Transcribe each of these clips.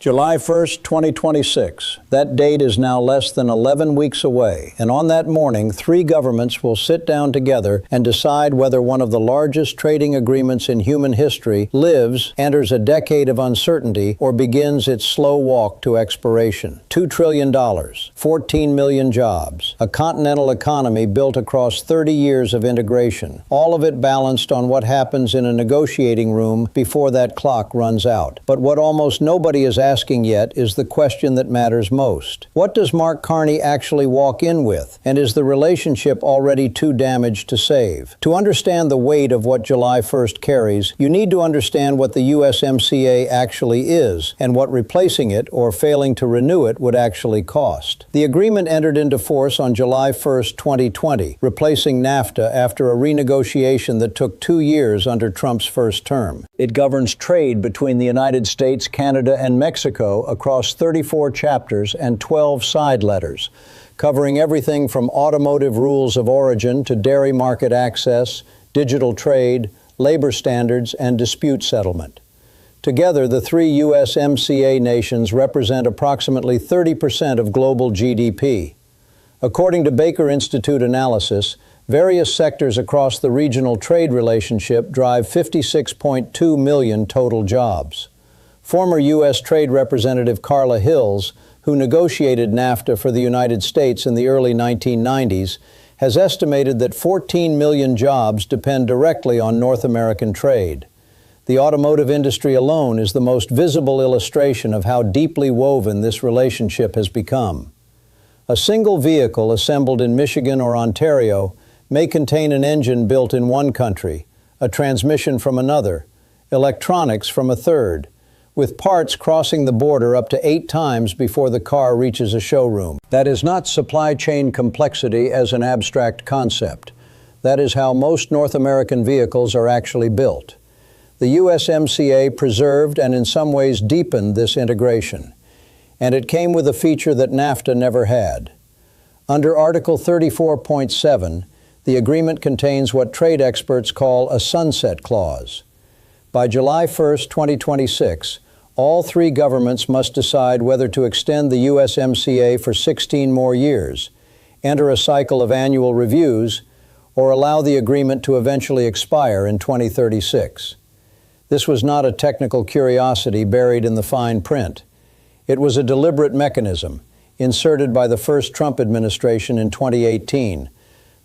July 1st, 2026. That date is now less than 11 weeks away, and on that morning, three governments will sit down together and decide whether one of the largest trading agreements in human history lives, enters a decade of uncertainty, or begins its slow walk to expiration. $2 trillion, 14 million jobs, a continental economy built across 30 years of integration, all of it balanced on what happens in a negotiating room before that clock runs out. But what almost nobody is asking yet is the question that matters most. What does Mark Carney actually walk in with? And is the relationship already too damaged to save? To understand the weight of what July 1st carries, you need to understand what the USMCA actually is and what replacing it or failing to renew it would actually cost. The agreement entered into force on July 1st, 2020, replacing NAFTA after a renegotiation that took 2 years under Trump's first term. It governs trade between the United States, Canada, and Mexico across 34 chapters and 12 side letters, covering everything from automotive rules of origin to dairy market access, digital trade, labor standards, and dispute settlement. Together, the three USMCA nations represent approximately 30% of global GDP. According to Baker Institute analysis, various sectors across the regional trade relationship drive 56.2 million total jobs. Former U.S. Trade Representative Carla Hills, who negotiated NAFTA for the United States in the early 1990s, has estimated that 14 million jobs depend directly on North American trade. The automotive industry alone is the most visible illustration of how deeply woven this relationship has become. A single vehicle assembled in Michigan or Ontario may contain an engine built in one country, a transmission from another, electronics from a third, with parts crossing the border up to 8 times before the car reaches a showroom. That is not supply chain complexity as an abstract concept. That is how most North American vehicles are actually built. The USMCA preserved and in some ways deepened this integration. And it came with a feature that NAFTA never had. Under Article 34.7, the agreement contains what trade experts call a sunset clause. By July 1st, 2026, all three governments must decide whether to extend the USMCA for 16 more years, enter a cycle of annual reviews, or allow the agreement to eventually expire in 2036. This was not a technical curiosity buried in the fine print. It was a deliberate mechanism, inserted by the first Trump administration in 2018,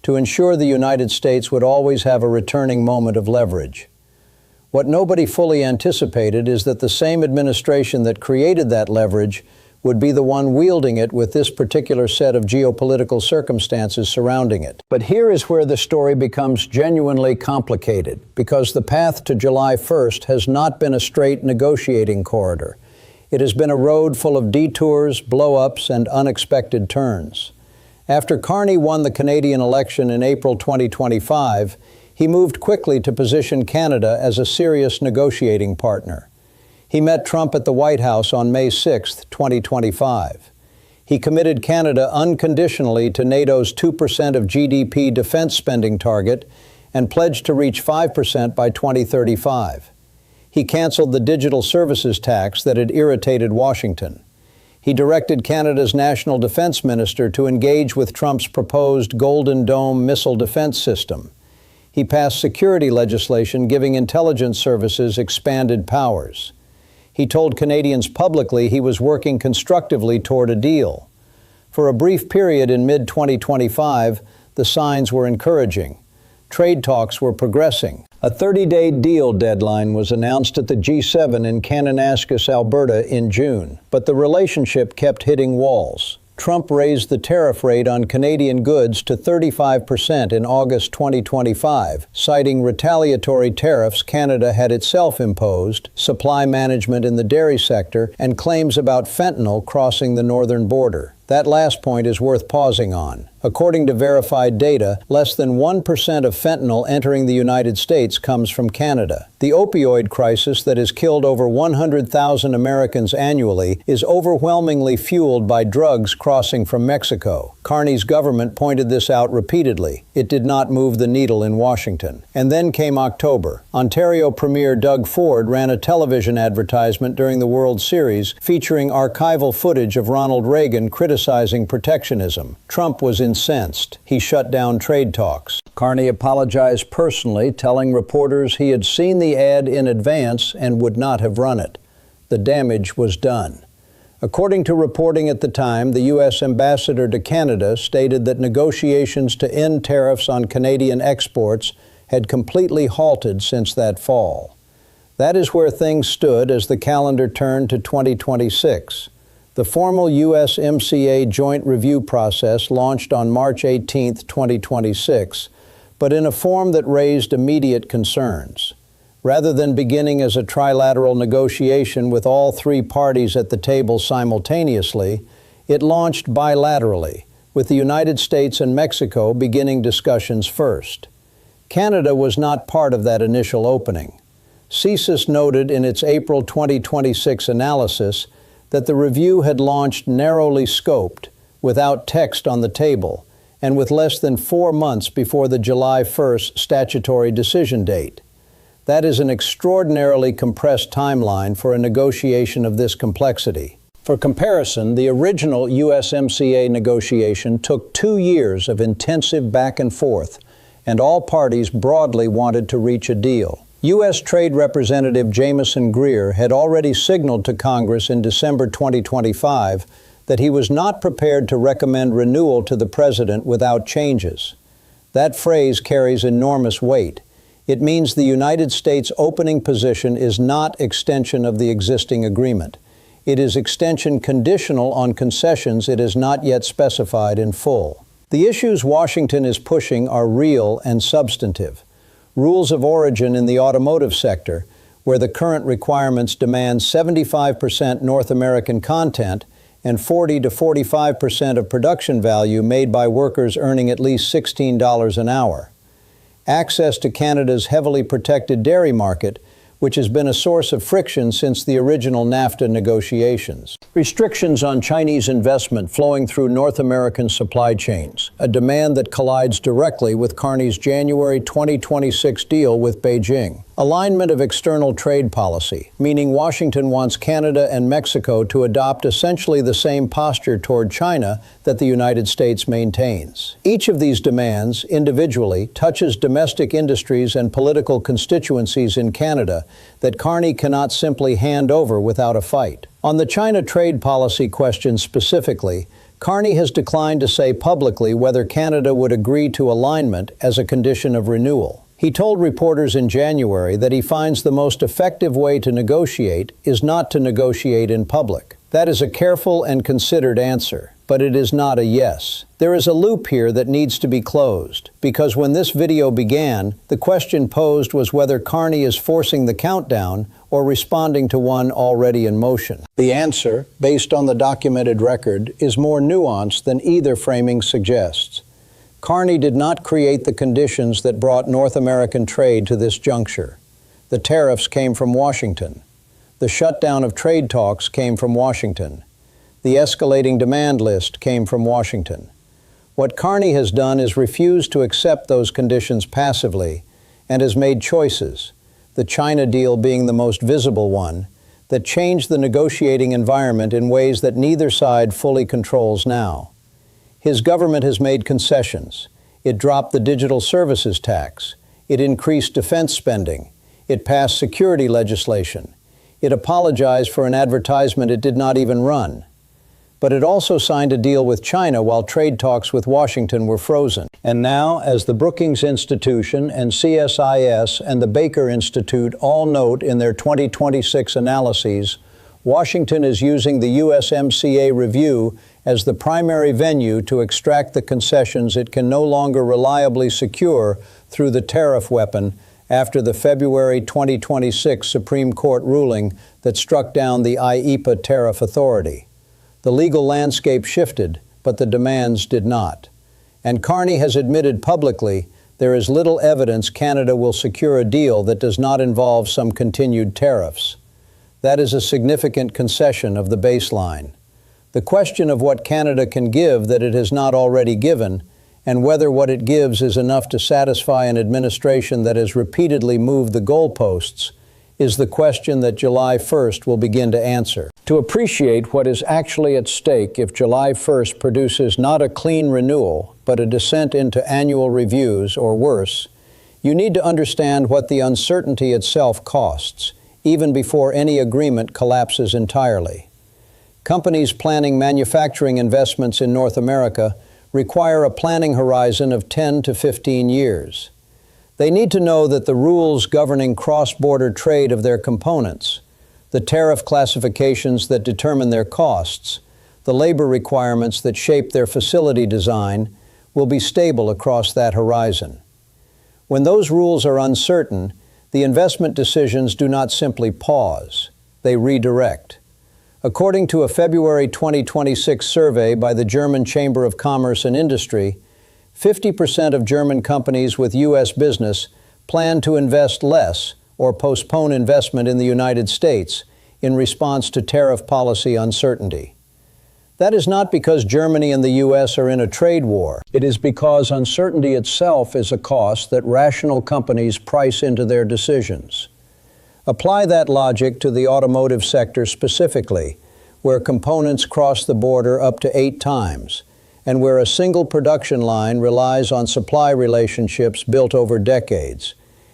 to ensure the United States would always have a returning moment of leverage. What nobody fully anticipated is that the same administration that created that leverage would be the one wielding it with this particular set of geopolitical circumstances surrounding it. But here is where the story becomes genuinely complicated, because the path to July 1st has not been a straight negotiating corridor. It has been a road full of detours, blow-ups, and unexpected turns. After Carney won the Canadian election in April 2025, he moved quickly to position Canada as a serious negotiating partner. He met Trump at the White House on May 6, 2025. He committed Canada unconditionally to NATO's 2% of GDP defense spending target and pledged to reach 5% by 2035. He canceled the digital services tax that had irritated Washington. He directed Canada's national defense minister to engage with Trump's proposed Golden Dome missile defense system. He passed security legislation giving intelligence services expanded powers. He told Canadians publicly he was working constructively toward a deal. For a brief period in mid-2025, the signs were encouraging. Trade talks were progressing. A 30-day deal deadline was announced at the G7 in Kananaskis, Alberta in June, but the relationship kept hitting walls. Trump raised the tariff rate on Canadian goods to 35% in August 2025, citing retaliatory tariffs Canada had itself imposed, supply management in the dairy sector, and claims about fentanyl crossing the northern border. That last point is worth pausing on. According to verified data, less than 1% of fentanyl entering the United States comes from Canada. The opioid crisis that has killed over 100,000 Americans annually is overwhelmingly fueled by drugs crossing from Mexico. Carney's government pointed this out repeatedly. It did not move the needle in Washington. And then came October. Ontario Premier Doug Ford ran a television advertisement during the World Series featuring archival footage of Ronald Reagan criticizing protectionism. Trump was incensed. He shut down trade talks. Carney apologized personally, telling reporters he had seen the ad in advance and would not have run it. The damage was done. According to reporting at the time, the U.S. ambassador to Canada stated that negotiations to end tariffs on Canadian exports had completely halted since that fall. That is where things stood as the calendar turned to 2026. The formal USMCA joint review process launched on March 18, 2026, but in a form that raised immediate concerns. Rather than beginning as a trilateral negotiation with all three parties at the table simultaneously, it launched bilaterally, with the United States and Mexico beginning discussions first. Canada was not part of that initial opening. CSIS noted in its April 2026 analysis that the review had launched narrowly scoped, without text on the table, and with less than 4 months before the July 1st statutory decision date. That is an extraordinarily compressed timeline for a negotiation of this complexity. For comparison, the original USMCA negotiation took 2 years of intensive back and forth, and all parties broadly wanted to reach a deal. U.S. Trade Representative Jamieson Greer had already signaled to Congress in December 2025 that he was not prepared to recommend renewal to the President without changes. That phrase carries enormous weight. It means the United States' opening position is not extension of the existing agreement. It is extension conditional on concessions it has not yet specified in full. The issues Washington is pushing are real and substantive. Rules of origin in the automotive sector, where the current requirements demand 75% North American content and 40 to 45% of production value made by workers earning at least $16 an hour. Access to Canada's heavily protected dairy market, which has been a source of friction since the original NAFTA negotiations. Restrictions on Chinese investment flowing through North American supply chains, a demand that collides directly with Carney's January 2026 deal with Beijing. Alignment of external trade policy, meaning Washington wants Canada and Mexico to adopt essentially the same posture toward China that the United States maintains. Each of these demands, individually, touches domestic industries and political constituencies in Canada that Carney cannot simply hand over without a fight. On the China trade policy question specifically, Carney has declined to say publicly whether Canada would agree to alignment as a condition of renewal. He told reporters in January that he finds the most effective way to negotiate is not to negotiate in public. That is a careful and considered answer, but it is not a yes. There is a loop here that needs to be closed, because when this video began, the question posed was whether Carney is forcing the countdown or responding to one already in motion. The answer, based on the documented record, is more nuanced than either framing suggests. Carney did not create the conditions that brought North American trade to this juncture. The tariffs came from Washington. The shutdown of trade talks came from Washington. The escalating demand list came from Washington. What Carney has done is refused to accept those conditions passively and has made choices, the China deal being the most visible one, that changed the negotiating environment in ways that neither side fully controls now. His government has made concessions. It dropped the digital services tax. It increased defense spending. It passed security legislation. It apologized for an advertisement it did not even run. But it also signed a deal with China while trade talks with Washington were frozen. And now, as the Brookings Institution and CSIS and the Baker Institute all note in their 2026 analyses, Washington is using the USMCA review as the primary venue to extract the concessions it can no longer reliably secure through the tariff weapon after the February 2026 Supreme Court ruling that struck down the IEEPA tariff authority. The legal landscape shifted, but the demands did not. And Carney has admitted publicly there is little evidence Canada will secure a deal that does not involve some continued tariffs. That is a significant concession of the baseline. The question of what Canada can give that it has not already given, and whether what it gives is enough to satisfy an administration that has repeatedly moved the goalposts, is the question that July 1st will begin to answer. To appreciate what is actually at stake if July 1st produces not a clean renewal, but a descent into annual reviews, or worse, you need to understand what the uncertainty itself costs, even before any agreement collapses entirely. Companies planning manufacturing investments in North America require a planning horizon of 10 to 15 years. They need to know that the rules governing cross-border trade of their components, the tariff classifications that determine their costs, the labor requirements that shape their facility design, will be stable across that horizon. When those rules are uncertain, the investment decisions do not simply pause, they redirect. According to a February 2026 survey by the German Chamber of Commerce and Industry, 50% of German companies with U.S. business plan to invest less or postpone investment in the United States in response to tariff policy uncertainty. That is not because Germany and the U.S. are in a trade war. It is because uncertainty itself is a cost that rational companies price into their decisions. Apply that logic to the automotive sector specifically, where components cross the border up to 8 times, and where a single production line relies on supply relationships built over decades,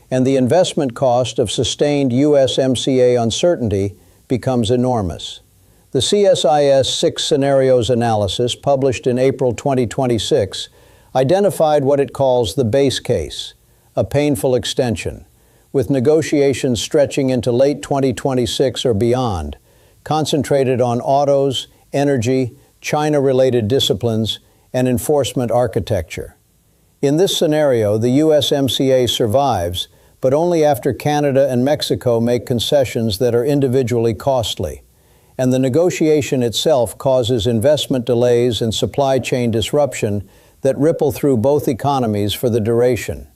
and the investment cost of sustained USMCA uncertainty becomes enormous. The CSIS 6 Scenarios analysis, published in April 2026, identified what it calls the base case, a painful extension, with negotiations stretching into late 2026 or beyond, concentrated on autos, energy, China-related disciplines, and enforcement architecture. In this scenario, the USMCA survives, but only after Canada and Mexico make concessions that are individually costly, and the negotiation itself causes investment delays and supply chain disruption that ripple through both economies for the duration.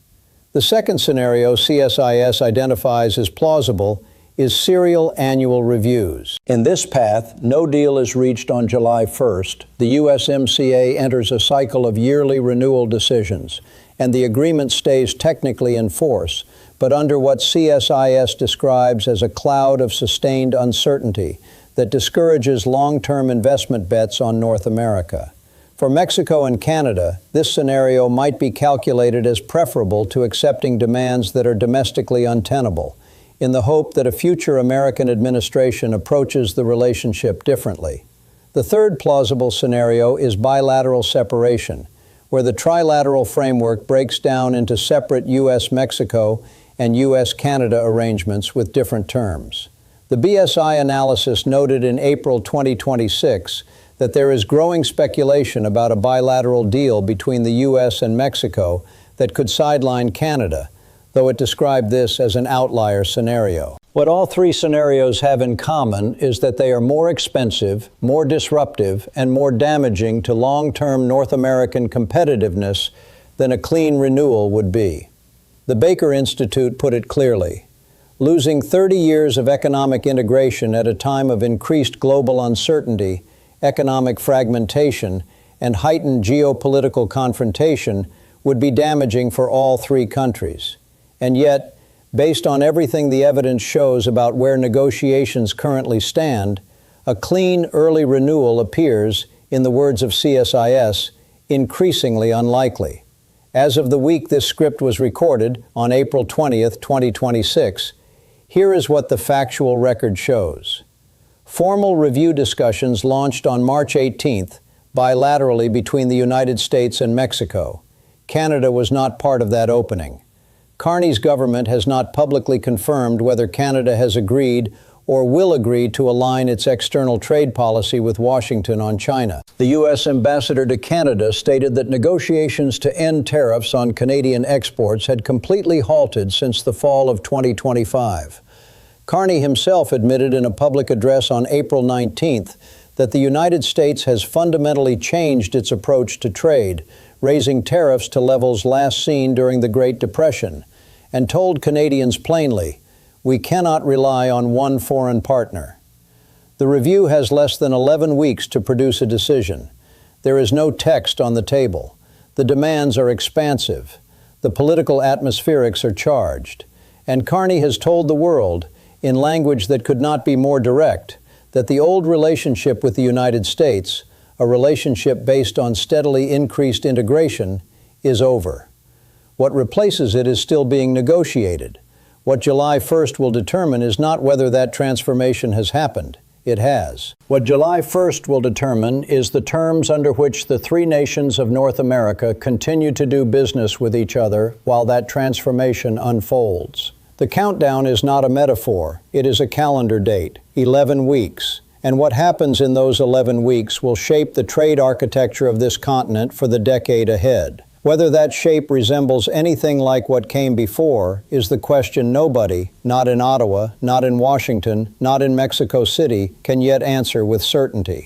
The second scenario CSIS identifies as plausible is serial annual reviews. In this path, no deal is reached on July 1st. The USMCA enters a cycle of yearly renewal decisions, and the agreement stays technically in force, but under what CSIS describes as a cloud of sustained uncertainty that discourages long-term investment bets on North America. For Mexico and Canada, this scenario might be calculated as preferable to accepting demands that are domestically untenable, in the hope that a future American administration approaches the relationship differently. The third plausible scenario is bilateral separation, where the trilateral framework breaks down into separate U.S.-Mexico and U.S.-Canada arrangements with different terms. The BSI analysis noted in April 2026 that there is growing speculation about a bilateral deal between the U.S. and Mexico that could sideline Canada, though it described this as an outlier scenario. What all three scenarios have in common is that they are more expensive, more disruptive, and more damaging to long-term North American competitiveness than a clean renewal would be. The Baker Institute put it clearly: losing 30 years of economic integration at a time of increased global uncertainty, economic fragmentation, and heightened geopolitical confrontation would be damaging for all three countries. And yet, based on everything the evidence shows about where negotiations currently stand, a clean early renewal appears, in the words of CSIS, increasingly unlikely. As of the week this script was recorded, on April 20th, 2026, here is what the factual record shows. Formal review discussions launched on March 18th, bilaterally between the United States and Mexico. Canada was not part of that opening. Carney's government has not publicly confirmed whether Canada has agreed or will agree to align its external trade policy with Washington on China. The U.S. ambassador to Canada stated that negotiations to end tariffs on Canadian exports had completely halted since the fall of 2025. Carney himself admitted in a public address on April 19th that the United States has fundamentally changed its approach to trade, raising tariffs to levels last seen during the Great Depression, and told Canadians plainly, we cannot rely on one foreign partner. The review has less than 11 weeks to produce a decision. There is no text on the table. The demands are expansive. The political atmospherics are charged. And Carney has told the world, in language that could not be more direct, that the old relationship with the United States, a relationship based on steadily increased integration, is over. What replaces it is still being negotiated. What July 1st will determine is not whether that transformation has happened. It has. What July 1st will determine is the terms under which the three nations of North America continue to do business with each other while that transformation unfolds. The countdown is not a metaphor. It is a calendar date, 11 weeks. And what happens in those 11 weeks will shape the trade architecture of this continent for the decade ahead. Whether that shape resembles anything like what came before is the question nobody, not in Ottawa, not in Washington, not in Mexico City, can yet answer with certainty.